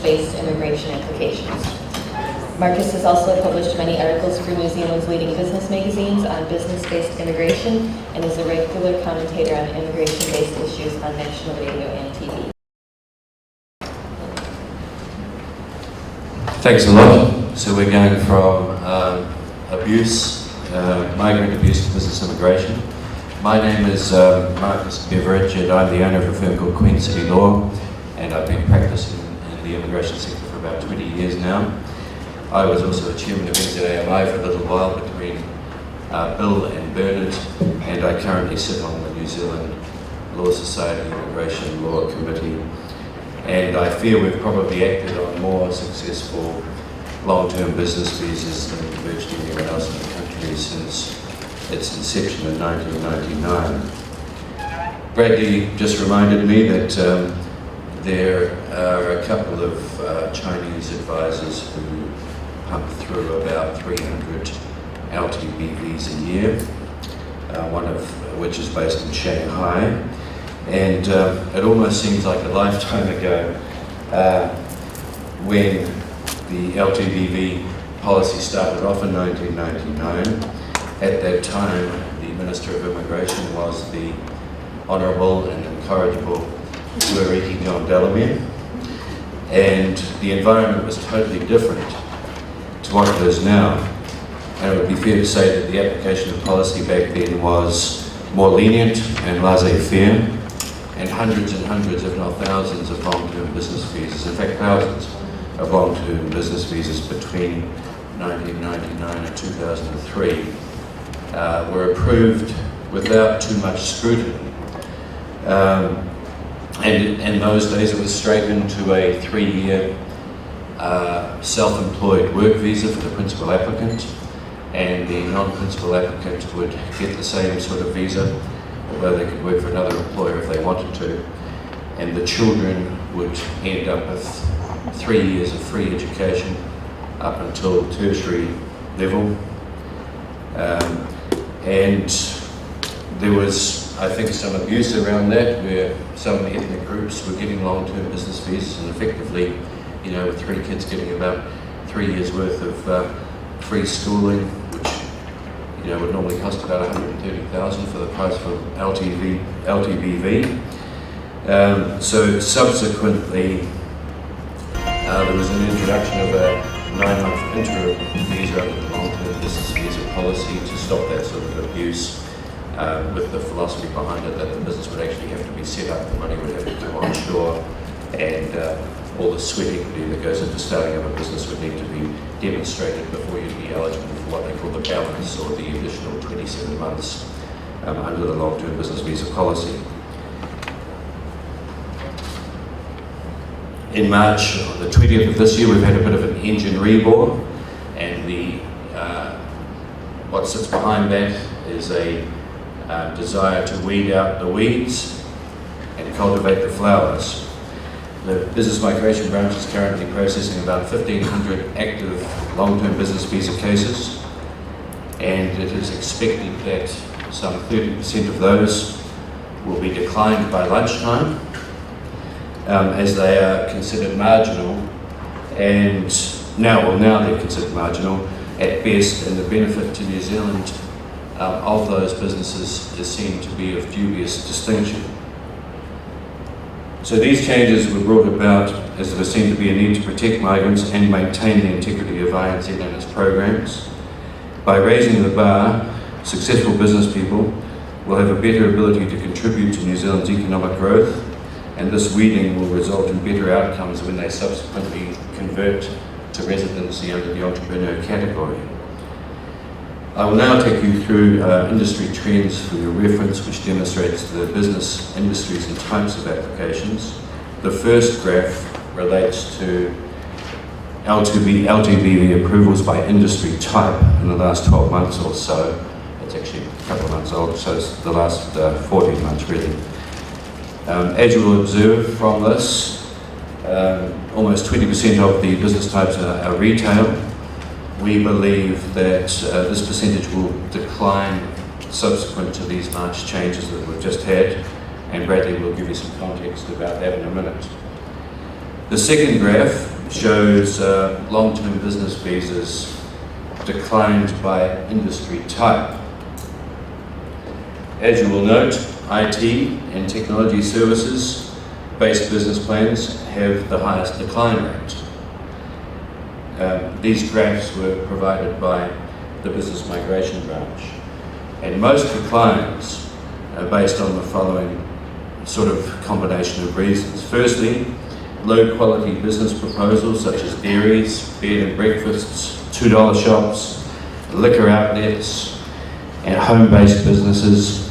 business-based immigration applications. Marcus has also published many articles for New Zealand's leading business magazines on business-based immigration and is a regular commentator on immigration-based issues on national radio and TV. Thanks a lot. So we're going from migrant abuse to business immigration. My name is Marcus Beveridge, and I'm the owner of a firm called Qcl Law, and I've been practicing in the immigration sector for about 20 years now. I was also a chairman of NZAMI for a little while between Bill and Bernard, and I currently sit on the New Zealand Law Society Immigration Law Committee. And I fear we've probably acted on more successful long-term business visas than virtually anyone else in the country since its inception in 1999. Bradley just reminded me that there are a couple of Chinese advisors who pump through about 300 LTBVs a year, one of which is based in Shanghai. And it almost seems like a lifetime ago when the LTBV policy started off in 1999. At that time, the Minister of Immigration was the Honourable and Incorrigible Ruariki John Delamere. And the environment was totally different to what it is now. And it would be fair to say that the application of policy back then was more lenient and laissez-faire, and hundreds, if not thousands, of long-term business visas, in fact thousands of long-term business visas between 1999 and 2003 were approved without too much scrutiny. And in those days it was straight into a 3-year self-employed work visa for the principal applicant, and the non-principal applicant would get the same sort of visa, although they could work for another employer if they wanted to, and the children would end up with 3 years of free education up until tertiary level. And there was, I think, some abuse around that, where some ethnic groups were getting long-term business visas and effectively, you know, with 3 kids getting about 3 years worth of free schooling, which, you know, would normally cost about $130,000 for the price for LTBV. So subsequently, there was an introduction of a 9-month interim visa under the long-term business visa policy to stop that sort of abuse, with the philosophy behind it that the business would actually have to be set up, the money would have to come onshore, and all the sweat equity that goes into starting up a business would need to be demonstrated before you'd be eligible for what they call the balance, or the additional 27 months under the long-term business visa policy. In March, on the 20th of this year, we've had a bit of an engine rebore, and what sits behind that is a desire to weed out the weeds and cultivate the flowers. The Business Migration Branch is currently processing about 1,500 active long-term business visa cases, and it is expected that some 30% of those will be declined by lunchtime, as they are considered marginal, and now they're considered marginal at best, and the benefit to New Zealand of those businesses is seen to be of dubious distinction. So these changes were brought about as there seemed to be a need to protect migrants and maintain the integrity of INZ and its programs. By raising the bar, successful business people will have a better ability to contribute to New Zealand's economic growth, and this weeding will result in better outcomes when they subsequently convert to residency under the entrepreneur category. I will now take you through industry trends for your reference, which demonstrates the business industries and types of applications. The first graph relates to LTBV approvals by industry type in the last 12 months or so. It's actually a couple of months old, so it's the last 14 months really. As you will observe from this, almost 20% of the business types are retail. We believe that this percentage will decline subsequent to these March changes that we've just had, and Bradley will give you some context about that in a minute. The second graph shows long-term business visas declined by industry type. As you will note, IT and technology services-based business plans have the highest decline rate. These graphs were provided by the Business Migration Branch, and most declines are based on the following sort of combination of reasons. Firstly, low quality business proposals such as dairies, bed and breakfasts, $2 shops, liquor outlets, and home-based businesses,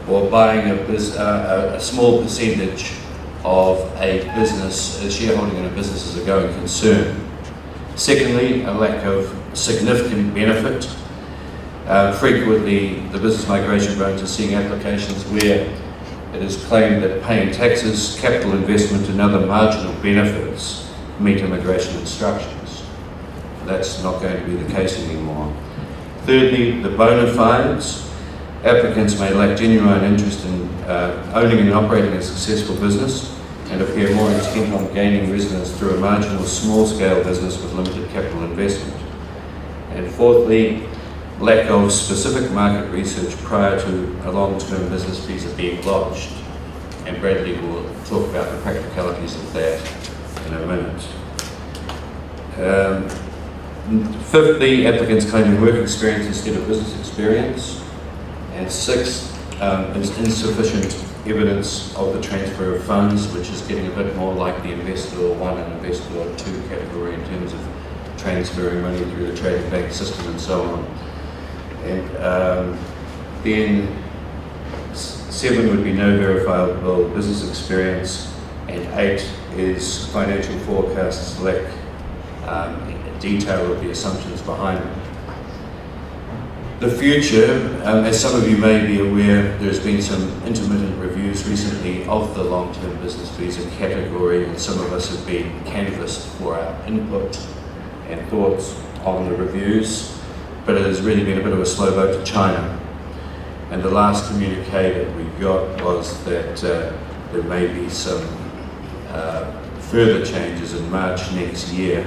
or buying a small percentage of a business, shareholding in a business as a going concern. Secondly, a lack of significant benefit. Frequently, the Business Migration Branch is seeing applications where it is claimed that paying taxes, capital investment and other marginal benefits meet immigration instructions. That's not going to be the case anymore. Thirdly, the bona fides. Applicants may lack genuine interest in owning and operating a successful business and appear more intent on gaining residence through a marginal small-scale business with limited capital investment. And fourthly, lack of specific market research prior to a long-term business visa being lodged. And Bradley will talk about the practicalities of that in a minute. Fifthly, applicants claiming work experience instead of business experience. And sixth, is insufficient evidence of the transfer of funds, which is getting a bit more like the Investor 1 and Investor 2 category in terms of transferring money through the trading bank system and so on. And then 7 would be no verifiable business experience, and 8 is financial forecasts lack detail of the assumptions behind them. The future, as some of you may be aware, there's been some intermittent reviews recently of the long-term business visa category, and some of us have been canvassed for our input and thoughts on the reviews, but it has really been a bit of a slow boat to China. And the last communique that we got was that there may be some further changes in March next year,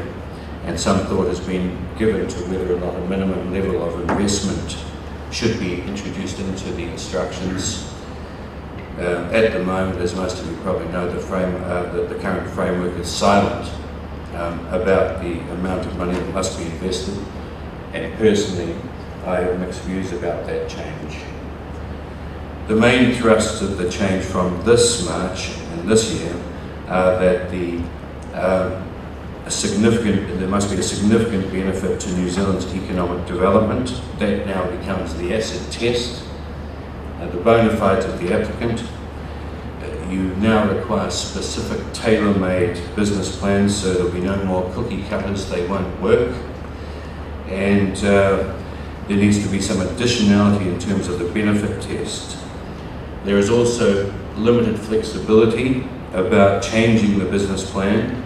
and some thought has been given to whether or not a minimum level of investment should be introduced into the instructions. At the moment, as most of you probably know, the current framework is silent about the amount of money that must be invested, and personally, I have mixed views about that change. The main thrusts of the change from this March and this year are that there must be a significant benefit to New Zealand's economic development. That now becomes the acid test. The bona fides of the applicant. You now require specific tailor-made business plans, so there'll be no more cookie cutters, they won't work. And there needs to be some additionality in terms of the benefit test. There is also limited flexibility about changing the business plan,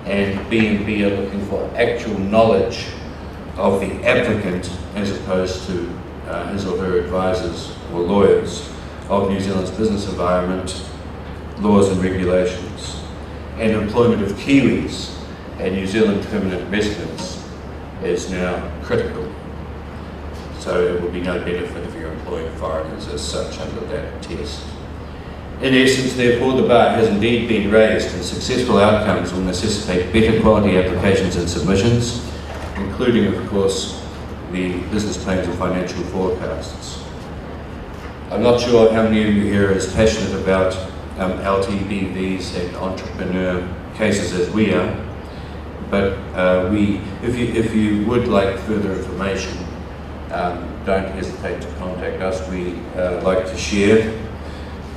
and B&B are looking for actual knowledge of the applicant as opposed to his or her advisors or lawyers of New Zealand's business environment, laws and regulations, and employment of Kiwis and New Zealand permanent residents is now critical. So there will be no benefit if you're employing foreigners as such under that test. In essence, therefore, the bar has indeed been raised, and successful outcomes will necessitate better quality applications and submissions, including, of course, the business plans and financial forecasts. I'm not sure how many of you here are as passionate about LTBVs and entrepreneur cases as we are, but if you would like further information, don't hesitate to contact us. We like to share,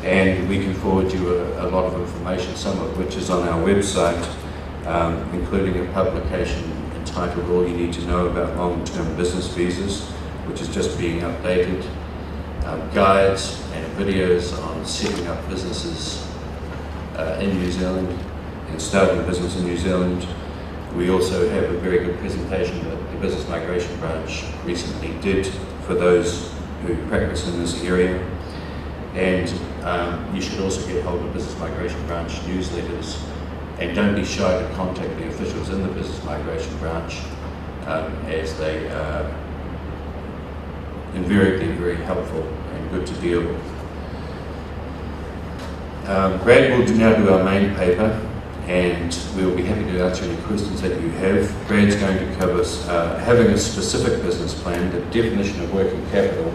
and we can forward you a lot of information, some of which is on our website, including a publication entitled All You Need to Know About Long-Term Business Visas, which is just being updated, guides and videos on setting up businesses in New Zealand and starting a business in New Zealand. We also have a very good presentation that the Business Migration Branch recently did for those who practice in this area. And you should also get hold of Business Migration Branch newsletters and don't be shy to contact the officials in the Business Migration Branch, as they are invariably very helpful and good to deal with. Brad will now do our main paper, and we'll be happy to answer any questions that you have. Brad's going to cover having a specific business plan, the definition of working capital,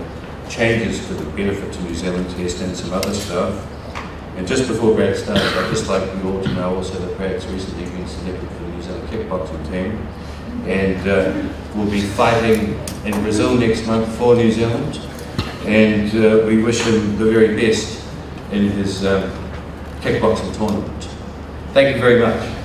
changes for the benefit to New Zealand test, and some other stuff. And just before Brad starts, I'd just like you all to know also that Brad's recently been selected for the New Zealand kickboxing team, and will be fighting in Brazil next month for New Zealand, and we wish him the very best in his kickboxing tournament. Thank you very much.